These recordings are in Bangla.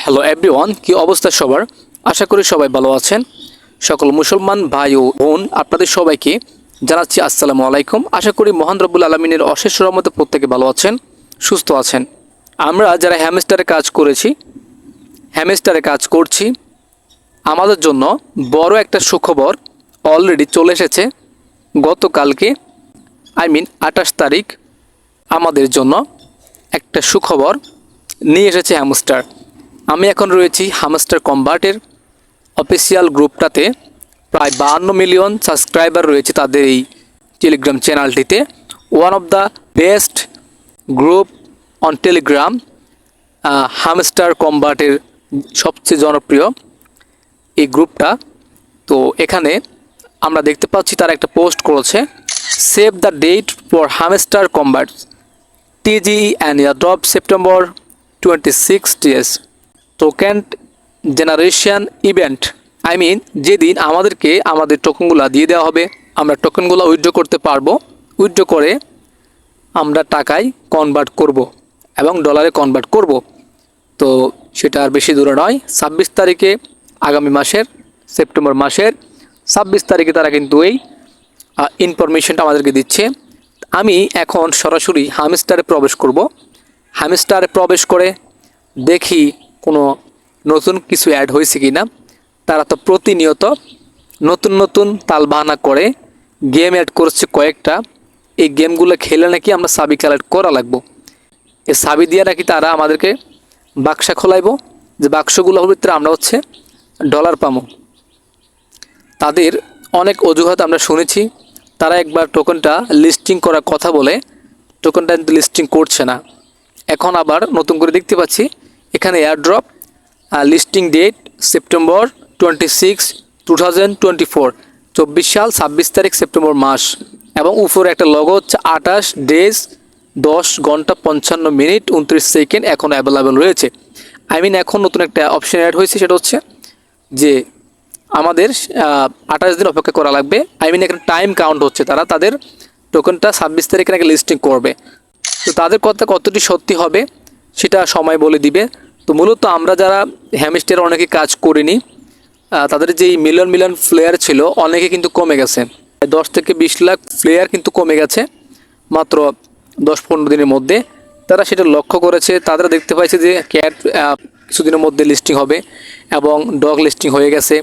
হ্যালো এভরিওয়ান, কি অবস্থা সবার? আশা করি সবাই ভালো আছেন। সকল মুসলমান ভাই ও বোন আপনাদের সবাইকে জানাচ্ছি আসসালামু আলাইকুম। আশা করি মহান রব্বুল আলমিনের অশেষ রহমতে প্রত্যেকে ভালো আছেন, সুস্থ আছেন। আমরা যারা হ্যামস্টারে কাজ করছি, আমাদের জন্য বড় একটা সুখবর অলরেডি চলে এসেছে। গতকালকে 28 তারিখ আমাদের জন্য একটা সুখবর নিয়ে এসেছে হ্যামস্টার। আমি এখন রয়েছি হ্যামস্টার কম্বাটের অফিসিয়াল গ্রুপটাতে। প্রায় 52 মিলিয়ন সাবস্ক্রাইবার রয়েছে তাদের এই টেলিগ্রাম চ্যানেলটিতে। One of the best group on Telegram, Hamster কম্বাটের সবচেয়ে জনপ্রিয় এই গ্রুপটা। তো এখানে আমরা দেখতে পাচ্ছি তারা একটা পোস্ট করেছে, save the date for hamster combat TGE and airdrop September 26 days token generation event. যেদিন আমাদেরকে আমাদের টোকেনগুলো দিয়ে দেওয়া হবে, আমরা টোকেনগুলো উইথড্র করতে পারবো। উইথড্র করে আমরা টাকায় কনভার্ট করব এবং ডলারে কনভার্ট করব। তো সেটা আর বেশি দূরে নয়, 26 তারিখে, আগামী মাসের সেপ্টেম্বর মাসের 26 তারিখে তারা কিন্তু এই ইনফরমেশনটা আমাদেরকে দিচ্ছে। আমি এখন সরাসরি হ্যামস্টারে প্রবেশ করব। হ্যামস্টারে প্রবেশ করে দেখি কোনো নতুন কিছু অ্যাড হয়েছে কি না। তারা তো প্রতিনিয়ত নতুন নতুন তালবাহানা করে গেম অ্যাড করছে কয়েকটা। এই গেমগুলো খেলে নাকি আমরা সাবি কালেক্ট করা লাগবো। এই সাবি দিয়ে নাকি তারা আমাদেরকে বাক্সা খোলাইব, যে বাক্সগুলোর ভিতরে আমরা ডলার পাবো। তাদের অনেক অজুহাত আমরা শুনেছি। তারা একবার টোকেনটা লিস্টিং করার কথা বলে টোকেনটা কিন্তু লিস্টিং করছে না। এখন আবার নতুন করে দেখতে পাচ্ছি এখানে এয়ারড্রপ লিস্টিং ডেট সেপ্টেম্বর 26, 2024, 24 সাল 26 তারিখ সেপ্টেম্বর মাস, এবং উপরে একটা লগো হচ্ছে 28 ডেজ 10 ঘন্টা 55 মিনিট 29 সেকেন্ড এখন অ্যাভেলেবেল রয়েছে। এখন নতুন একটা অপশন অ্যাড হয়েছে, সেটা হচ্ছে যে আমাদের 28 দিন অপেক্ষা করা লাগবে। এখানে টাইম কাউন্ট হচ্ছে, তারা তাদের টোকেনটা 26 তারিখে নাকি লিস্টিং করবে। তো তাদের কথা কতটি সত্যি হবে সেটা সময় বলে দিবে। তো মূলত আমরা যারা হ্যামস্টারে অনেকে কাজ করিনি, তাদের যেই মিলিয়ন মিলিয়ন প্লেয়ার ছিল অনেকে কিন্তু কমে গেছে। 10 থেকে 20 লাখ প্লেয়ার কিন্তু কমে গেছে মাত্র 10-15 দিনের মধ্যে। তারা সেটা লক্ষ্য করেছে। তারা দেখতে পাইছে যে ক্যাট কিছুদিনের মধ্যে লিস্টিং হবে এবং ডগ লিস্টিং হয়ে গেছে।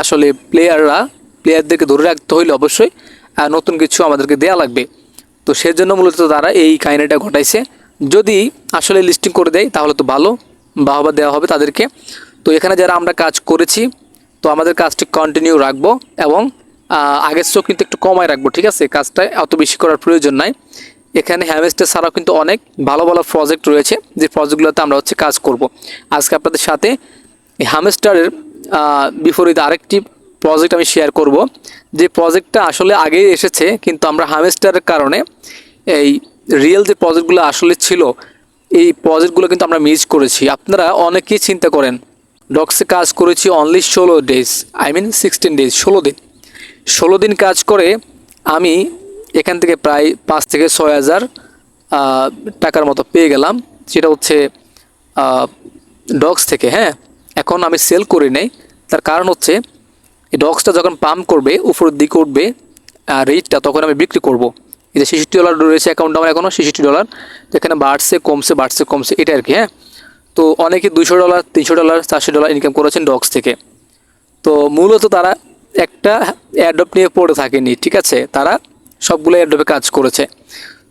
আসলে প্লেয়ারদেরকে ধরে রাখতে হইলে অবশ্যই নতুন কিছু আমাদেরকে দেয়া লাগবে। তো সেজন্য মূলত তারা এই কাহিনীটা ঘটাইছে। যদি আসলে লিস্টিং করে দেয় তাহলে তো ভালো, বাহবা দেওয়া হবে তাদেরকে। তো এখানে যারা আমরা কাজ করেছি, তো আমাদের কাজটি কন্টিনিউ রাখবো এবং আগের চেয়েও কিন্তু একটু কমায় রাখবো, ঠিক আছে? কাজটা অত বেশি করার প্রয়োজন নাই। এখানে হ্যামস্টার ছাড়াও কিন্তু অনেক ভালো ভালো প্রজেক্ট রয়েছে, যে প্রজেক্টগুলোতে আমরা কাজ করব। আজকে আপনাদের সাথে এই হ্যামস্টারের বিপরীতে আরেকটি প্রজেক্ট আমি শেয়ার করব, যে প্রজেক্টটা আসলে আগেই এসেছে, কিন্তু আমরা হ্যামস্টারের কারণে এই রিয়েল যে প্রজেক্টগুলো আসলে ছিল এই প্রজেক্টগুলো কিন্তু আমরা মিস করেছি। আপনারা অনেকেই চিন্তা করেন ডক্সে কাজ করেছি অনলি 16 ডেজ, 16 ডেজ, 16 দিন কাজ করে আমি এখান থেকে প্রায় 5 থেকে 6 হাজার টাকার মতো পেয়ে গেলাম। সেটা হচ্ছে ডক্স থেকে। হ্যাঁ, এখন আমি সেল করি নাই, তার কারণ হচ্ছে এই ডক্সটা যখন পাম্প করবে উপরের দিকে উঠবে রেটটা, তখন আমি বিক্রি করব। এই যে $66 রয়েছে অ্যাকাউন্ট আমার এখনও $66, যেখানে বাড়ছে কমছে এটা আর কি। হ্যাঁ, তো অনেকে $200, $300, $400 ইনকাম করেছেন ডক্স থেকে। তো মূলত তারা একটা অ্যাডপ নিয়ে পড়ে থাকেনি, ঠিক আছে? তারা সবগুলো অ্যাডপে কাজ করেছে।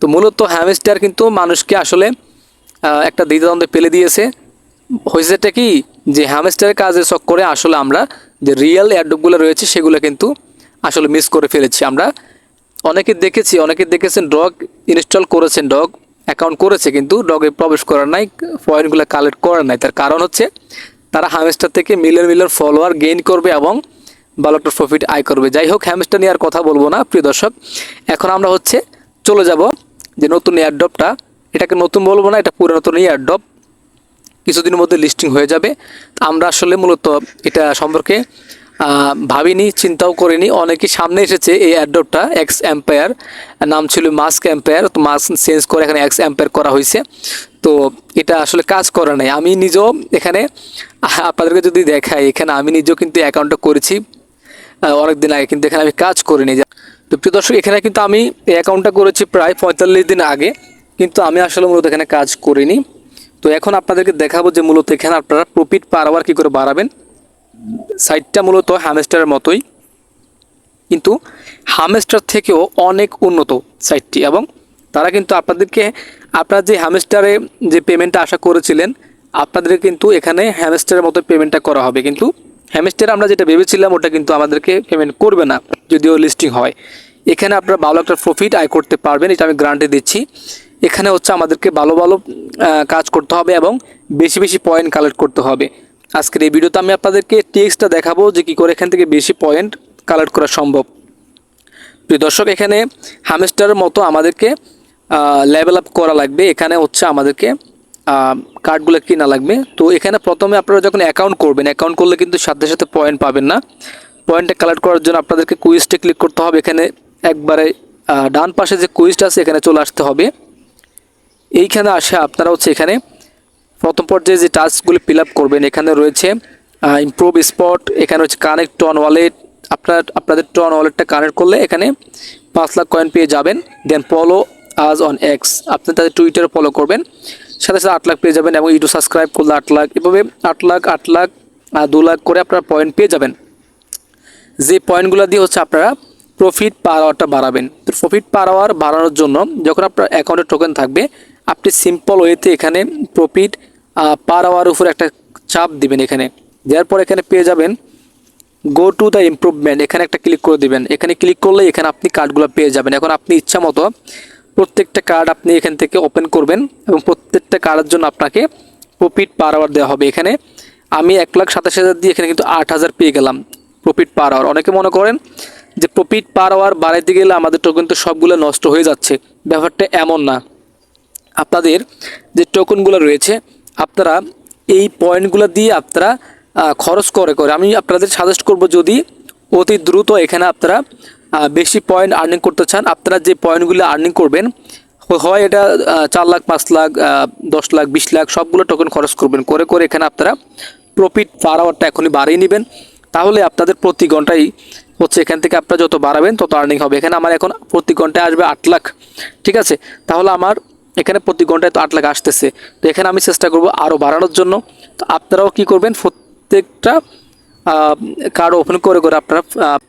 তো মূলত হ্যামস্টার কিন্তু মানুষকে আসলে একটা দ্বিধাদ্বন্দ্বে ফেলে দিয়েছে। হয়েছেটা কি, যে হ্যামস্টারের কাজের চক্করে আসলে আমরা যে রিয়েল অ্যাডপগুলো রয়েছে সেগুলো কিন্তু আসলে মিস করে ফেলেছি। আমরা অনেকে দেখেছেন ডগ ইনস্টল করেছেন, ডগ অ্যাকাউন্ট করেছে, কিন্তু ডগে প্রবেশ করার নাই, পয়েন্টগুলো কালেক্ট করার নাই। তার কারণ হচ্ছে তারা হ্যামস্টার থেকে মিলিয়ন মিলিয়ন ফলোয়ার গেইন করবে এবং ভালো একটা প্রফিট আয় করবে। যাই হোক, হ্যামস্টার নিয়ে আর কথা বলবো না প্রিয় দর্শক। এখন আমরা চলে যাব যে নতুন এয়ারড্রপটা, এটাকে নতুন বলবো না, এটা পুরাতন এয়ারড্রপ, কিছুদিনের মধ্যে লিস্টিং হয়ে যাবে। আমরা আসলে মূলত এটা সম্পর্কে ভাবিনি, চিন্তাও করিনি। অনেকেই সামনে এসেছে এই এয়ারড্রপটা, এক্স এম্পায়ার নাম ছিল মাস্ক এম্পায়ার, তো মাস্ক চেঞ্জ করে এখানে এক্স এম্পায়ার করা হয়েছে। তো এটা আসলে কাজ করে নাই। আমি নিজেও এখানে আপনাদেরকে যদি দেখাই, এখানে আমি নিজেও কিন্তু অ্যাকাউন্টটা করেছি অনেক দিন আগে, কিন্তু এখানে আমি কাজ করিনি। তো প্রিয় দর্শক, এখানে কিন্তু আমি এই অ্যাকাউন্টটা করেছি প্রায় 45 দিন আগে, কিন্তু আমি আসলে মূলত এখানে কাজ করিনি। তো এখন আপনাদেরকে দেখাবো যে মূলত এখানে আপনারা প্রফিট পার আওয়ার কী করে বাড়াবেন। সাইটটা মূলত হ্যামস্টারের মতোই, কিন্তু হ্যামস্টার থেকেও অনেক উন্নত সাইটটি, এবং তারা কিন্তু আপনাদেরকে আপনারা যে হ্যামস্টারে যে পেমেন্টটা আশা করেছিলেন, আপনাদের কিন্তু এখানে হ্যামস্টারের মতো পেমেন্টটা করা হবে। কিন্তু হ্যামস্টারে আমরা যেটা ভেবেছিলাম ওটা কিন্তু আমাদেরকে পেমেন্ট করবে না, যদিও লিস্টিং হয়। এখানে আপনারা ভালো একটা প্রফিট আয় করতে পারবেন, এটা আমি গ্যারান্টি দিচ্ছি। এখানে হচ্ছে আমাদেরকে ভালো ভালো কাজ করতে হবে এবং বেশি বেশি পয়েন্ট কালেক্ট করতে হবে। আজকের এই ভিডিওতে আমি আপনাদেরকে টেক্সটটা দেখাবো যে কী করে এখান থেকে বেশি পয়েন্ট কালেক্ট করা সম্ভব। প্রিয় দর্শক, এখানে হ্যামস্টারের মতো আমাদেরকে লেভেল আপ করা লাগবে। এখানে হচ্ছে আমাদেরকে কার্ডগুলো কিনা লাগবে। তো এখানে প্রথমে আপনারা যখন অ্যাকাউন্ট করবেন, অ্যাকাউন্ট করলে কিন্তু সাথে সাথে পয়েন্ট পাবেন না। পয়েন্টটা কালেক্ট করার জন্য আপনাদেরকে কুইজটা ক্লিক করতে হবে। এখানে একবারে ডান পাশে যে কুইজটা আছে এখানে চলে আসতে হবে। এইখানে আসে আপনারা হচ্ছে এখানে প্রথম পর্যায়ে যে টাস্কগুলো ফিল আপ করবেন, এখানে রয়েছে ইমপ্রুভ স্পট, এখানে হচ্ছে কানেক্ট টন ওয়ালেট। আপনাদের টন ওয়ালেটটা কানেক্ট করলে এখানে 5 লাখ কয়েন পেয়ে যাবেন। দেন ফলো আজ অন এক্স, আপনি তাদের টুইটারে ফলো করবেন, সাথে সাথে 8 লাখ পেয়ে যাবেন। এবং ইউটিউব সাবস্ক্রাইব করলে 8 লাখ, এভাবে 8 লাখ 8 লাখ 2 লাখ করে আপনারা পয়েন্ট পেয়ে যাবেন। যে পয়েন্টগুলো দিয়ে হচ্ছে আপনারা প্রফিট পার আওয়ারটা বাড়াবেন। তো প্রফিট পার আওয়ার বাড়ানোর জন্য যখন আপনার অ্যাকাউন্টে টোকেন থাকবে, আপনি সিম্পল ওয়েতে এখানে প্রফিট পার আওয়ার উপরে একটা চাপ দিবেন। এখানে দেওয়ার পর এখানে পেয়ে যাবেন গো টু দ্য ইমপ্রুভমেন্ট, এখানে একটা ক্লিক করে দিবেন। এখানে ক্লিক করলে এখানে আপনি কার্ডগুলো পেয়ে যাবেন। এখন আপনি ইচ্ছা মতো প্রত্যেকটা কার্ড আপনি এখান থেকে ওপেন করবেন এবং প্রত্যেকটা কার্ডের জন্য আপনাকে প্রফিট পার আওয়ার দেওয়া হবে। এখানে আমি 1,87,000 দিয়ে এখানে কিন্তু 8,000 পেয়ে গেলাম প্রফিট পার আওয়ার। অনেকে মনে করেন যে প্রফিট পার আওয়ার বাড়াইতে গেলে আমাদের টোকেন তো সবগুলো নষ্ট হয়ে যাচ্ছে। ব্যাপারটা এমন না। আপনাদের যে টোকেনগুলো রয়েছে, আপনারা এই পয়েন্টগুলো দিয়ে আপনারা খরচ করে করে আমি আপনাদের সাজেস্ট করব, যদি অতি দ্রুত এখানে আপনারা বেশি পয়েন্ট আর্নিং করতে চান, আপনারা যে পয়েন্টগুলো আর্নিং করবেন, হয় এটা 4 লাখ 5 লাখ 10 লাখ 20 লাখ সবগুলো টোকেন খরচ করবেন, করে করে এখানে আপনারা প্রফিট পার আওয়ারটা এখনই বাড়িয়ে নেবেন। তাহলে আপনাদের প্রতি ঘন্টায় হচ্ছে এখান থেকে আপনারা যত বাড়াবেন তত আর্নিং হবে। এখানে আমার এখন প্রতি ঘন্টায় আসবে 8 লাখ, ঠিক আছে। তাহলে আমার এখানে প্রতি ঘন্টায় তো 8 লাখ আসতেছে। তো এখানে আমি চেষ্টা করব আরও বাড়ানোর জন্য। তো আপনারাও কী করবেন, প্রত্যেকটা কার্ড ওপেন করে করে আপনারা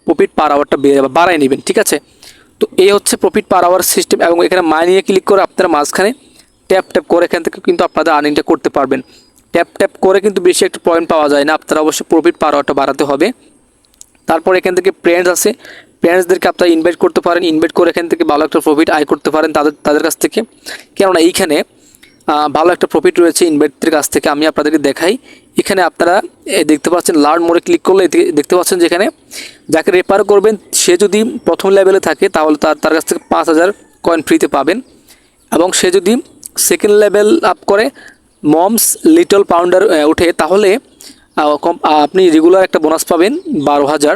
প্রফিট পার আওয়ারটা বাড়াই নেবেন, ঠিক আছে। তো এই হচ্ছে প্রফিট পার আওয়ার সিস্টেম। এবং এখানে মাইনিংয়ে ক্লিক করে আপনারা মাঝখানে ট্যাপ ট্যাপ করে এখান থেকে কিন্তু আপনাদের আর্নিংটা করতে পারবেন। ট্যাপ ট্যাপ করে কিন্তু বেশি একটা পয়েন্ট পাওয়া যায় না, আপনারা অবশ্যই প্রফিট পার আওয়ারটা বাড়াতে হবে। তারপর এখান থেকে ফ্রেন্ডস আছে, ফ্রেন্ডসদেরকে আপনারা ইনভাইট করতে পারেন, ইনভাইট করে এখান থেকে ভালো একটা প্রফিট আয় করতে পারেন তাদের কাছ থেকে। কেননা এইখানে ভালো একটা প্রফিট রয়েছে ইনভাইটদের কাছ থেকে। আমি আপনাদেরকে দেখাই, এখানে আপনারা দেখতে পাচ্ছেন লার্ন মোড়ে ক্লিক করলে দেখতে পাচ্ছেন যে এখানে যাকে রেফার করবেন সে যদি প্রথম লেভেলে থাকে তাহলে তার কাছ থেকে 5,000 কয়েন ফ্রিতে পাবেন। এবং সে যদি সেকেন্ড লেভেল আপ করে মমস লিটল পাউন্ডার ওঠে, তাহলে আপনি রেগুলার একটা বোনাস পাবেন 12,000।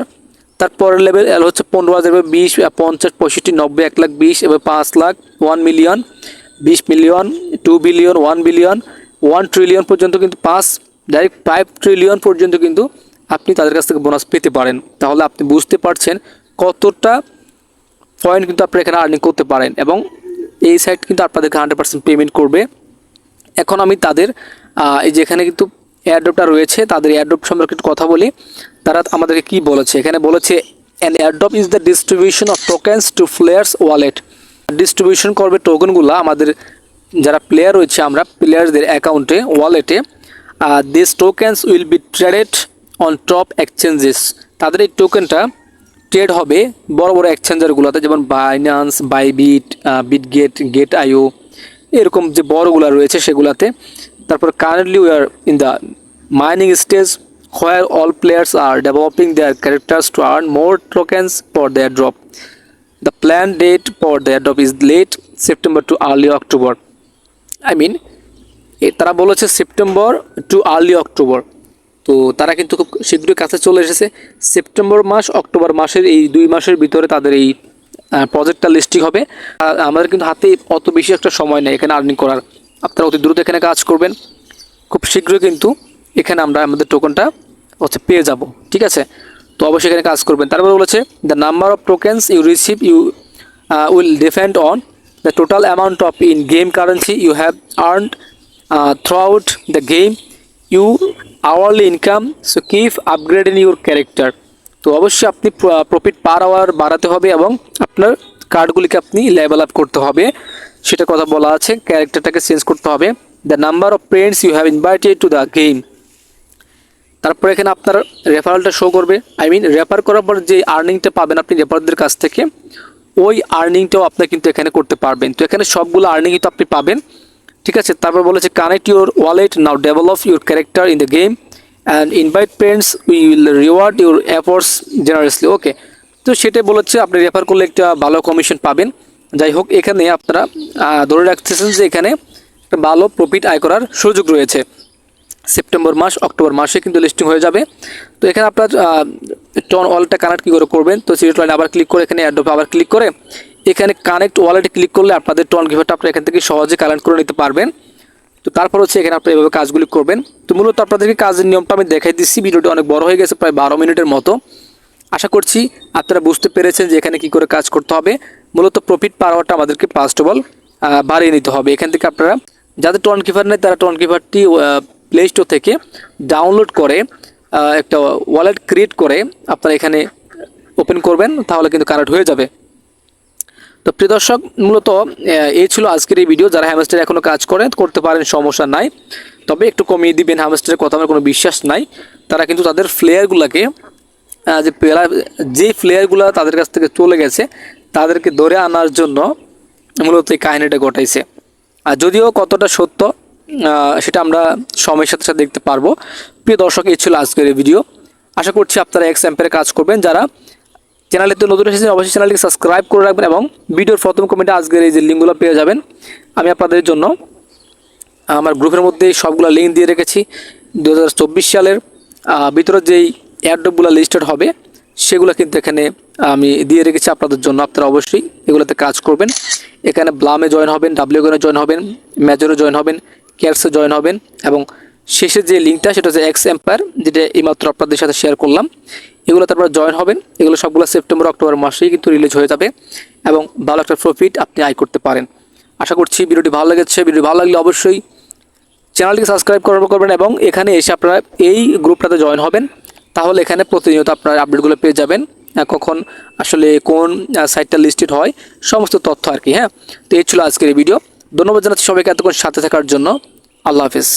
তারপরের লেভেল হচ্ছে 15,000, 20, 50, 65, 90, 1 লাখ 20, এবার 5 lakh, 1 million, 20 million, 2 billion, 1 billion, 1 trillion পর্যন্ত, কিন্তু ডাইরেক্ট 5 ট্রিলিয়ন পর্যন্ত কিন্তু আপনি তাদের কাছ থেকে বোনাস পেতে পারেন। তাহলে আপনি বুঝতে পারছেন কতটা পয়েন্ট কিন্তু আপনি এখানে আর্নিং করতে পারেন। এবং এই সাইট কিন্তু আপনাদেরকে 100% পেমেন্ট করবে। এখন আমি তাদের এই যে এখানে কিন্তু এয়ারড্রপটা রয়েছে, তাদের এয়ারড্রপ সম্পর্কে একটু কথা বলি। তারা আমাদেরকে কি বলেছে, এখানে বলেছে an airdrop is the distribution of tokens to players wallet. Distribution করবে টোকেনগুলো আমাদের যারা প্লেয়ার রয়েছে, আমরা প্লেয়ারদের অ্যাকাউন্টে ওয়ালেটে। This tokens will be traded on top exchanges. তাদের এই টোকেনটা ট্রেড হবে বড় বড় এক্সচেঞ্জারগুলোতে, যেমন Binance, Bybit, Bitget, Gate io, এরকম যে বড়গুলো রয়েছে সেগুলাতে। তারপর currently we are in the mining stage where all players are developing their characters to earn more tokens for their drop. The plan date for their drop is late September to early October. তারা বলেছে সেপ্টেম্বর টু আর্লি অক্টোবর। তো তারা কিন্তু খুব শীঘ্রই কাছে চলে এসেছে। সেপ্টেম্বর মাস অক্টোবর মাসের এই 2 মাসের ভিতরে তাদের এই প্রজেক্টটা লিস্টিং হবে। আমাদের কিন্তু হাতে অত বেশি একটা সময় নেই এখানে আর্নিং করার। আপনারা অতি দ্রুত এখানে কাজ করবেন। খুব শীঘ্রই কিন্তু এখানে আমরা আমাদের টোকেনটা পেয়ে যাব, ঠিক আছে। তো অবশ্যই এখানে কাজ করবেন। তারপরে বলেছে the number of tokens you receive will depend on the total amount of in game currency you have earned throughout the game you hourly income, so keep upgrading your character. তো অবশ্যই আপনি প্রফিট পার আওয়ার বাড়াতে হবে এবং আপনার কার্ডগুলিকে আপনি লেভেল আপ করতে হবে, সেটা কথা বলা আছে। ক্যারেক্টারটাকে চেঞ্জ করতে হবে। The number of friends you have invited to the game. তারপরে এখানে আপনার রেফারেলটা শো করবে, রেফার করার পর যে আর্নিংটা পাবেন আপনি রেফারদের কাছ থেকে, ওই আর্নিংটাও আপনি কিন্তু এখানে করতে পারবেন। তো এখানে সবগুলো আর্নিং কিন্তু আপনি পাবেন, ঠিক আছে। তারপর বলেছে connect your wallet now, develop your character in the game and invite friends, will reward your efforts generously. Okay, তো সেটাই বলেছে আপনি রেফার করলে একটা ভালো কমিশন পাবেন। যাই হোক, এখানে আপনারা ধরে রাখতেছেন যে এখানে একটা ভালো প্রফিট আয় করার সুযোগ রয়েছে। সেপ্টেম্বর মাস অক্টোবর মাসে কিন্তু লিস্টিং হয়ে যাবে। তো এখানে আপনার টন ওয়ালেটটা কানেক্ট কী করে করবেন, তো সিলেক্ট লাইনে আবার ক্লিক করে এখানে অ্যাডোবে আবার ক্লিক করে এখানে কানেক্ট ওয়ালেটে ক্লিক করলে আপনাদের টন গিফটটা আপনারা এখান থেকে সহজে কানেক্ট করে নিতে পারবেন। তো তারপর হচ্ছে এখানে আপনারা এভাবে কাজগুলি করবেন। তো মূলত আপনাদেরকে কাজের নিয়মটা আমি দেখাই দিচ্ছি। ভিডিওটি অনেক বড় হয়ে গেছে, প্রায় 12 মিনিটের মতো। আশা করছি আপনারা বুঝতে পেরেছেন যে এখানে কী করে কাজ করতে হবে। মূলত প্রফিট পার আওয়ারটা আমাদেরকে ফার্স্ট অফ অল বাড়িয়ে নিতে হবে। এখান থেকে আপনারা যাদের টন কিপার নেই তারা টন কিপারটি প্লে স্টোর থেকে ডাউনলোড করে একটা ওয়ালেট ক্রিয়েট করে আপনারা এখানে ওপেন করবেন, তাহলে কিন্তু কানেক্ট হয়ে যাবে। তো প্রিয় দর্শক, মূলত এই ছিল আজকের এই ভিডিও। যারা হ্যামস্টারে এখনও কাজ করতে পারেন, সমস্যা নাই, তবে একটু কমিয়ে দিবেন। হ্যামস্টারের কথা আমার কোনো বিশ্বাস নাই। তারা কিন্তু তাদের প্লেয়ারগুলোকে যে প্লেয়ারগুলো তাদের কাছ থেকে চলে গেছে তাদেরকে ধরে আনার জন্য মূলত এই কাহিনীটা ঘটাইছে। আর যদিও কতটা সত্য সেটা আমরা সময়ের সাথে সাথে দেখতে পারবো। প্রিয় দর্শক, এই ছিল আজকের এই ভিডিও। আশা করছি আপনারা এক্স এম্পায়ারে কাজ করবেন। যারা চ্যানেলটিতে নতুন এসেছেন অবশ্যই চ্যানেলটিকে সাবস্ক্রাইব করে রাখবেন এবং ভিডিওর প্রথম কমেন্টে আজকের এই যে লিঙ্কগুলো পেয়ে যাবেন। আমি আপনাদের জন্য আমার গ্রুপের মধ্যে সবগুলো লিঙ্ক দিয়ে রেখেছি। 2024 সালের ভিতরে যেই এয়ারড্রপগুলো লিস্টেড হবে সেগুলো কিন্তু এখানে আমি দিয়ে রেখেছি আপনাদের জন্য। আপনারা অবশ্যই এগুলোতে কাজ করবেন। এখানে ব্লামে জয়েন হবেন, ডাব্লিউগনে জয়েন হবেন, মেজরে জয়েন হবেন, কেয়ারসে জয়েন হবেন এবং শেষে যে লিঙ্কটা সেটা হচ্ছে এক্স এম্পায়ার, যেটা এইমাত্র আপনাদের সাথে শেয়ার করলাম। এগুলো তারপর জয়েন হবেন। এগুলো সবগুলো সেপ্টেম্বর অক্টোবর মাসেই কিন্তু রিলিজ হয়ে যাবে এবং ভালো একটা প্রফিট আপনি আয় করতে পারেন। আশা করছি ভিডিওটি ভালো লেগেছে। ভিডিও ভালো লাগলে অবশ্যই চ্যানেলটিকে সাবস্ক্রাইব করবেন এবং এখানে এসে আপনারা এই গ্রুপটাতে জয়েন হবেন। তাহলে এখানে প্রতিনিয়ত আপনারা আপডেটগুলো পেয়ে যাবেন, কখন আসলে কোন সাইটটা লিস্টেড হয়, সমস্ত তথ্য আর কি। হ্যাঁ, তো এই ছিল আজকের এই ভিডিও। ধন্যবাদ জানাচ্ছি সবাইকে এতক্ষণ সাথে থাকার জন্য। আল্লাহ হাফিজ।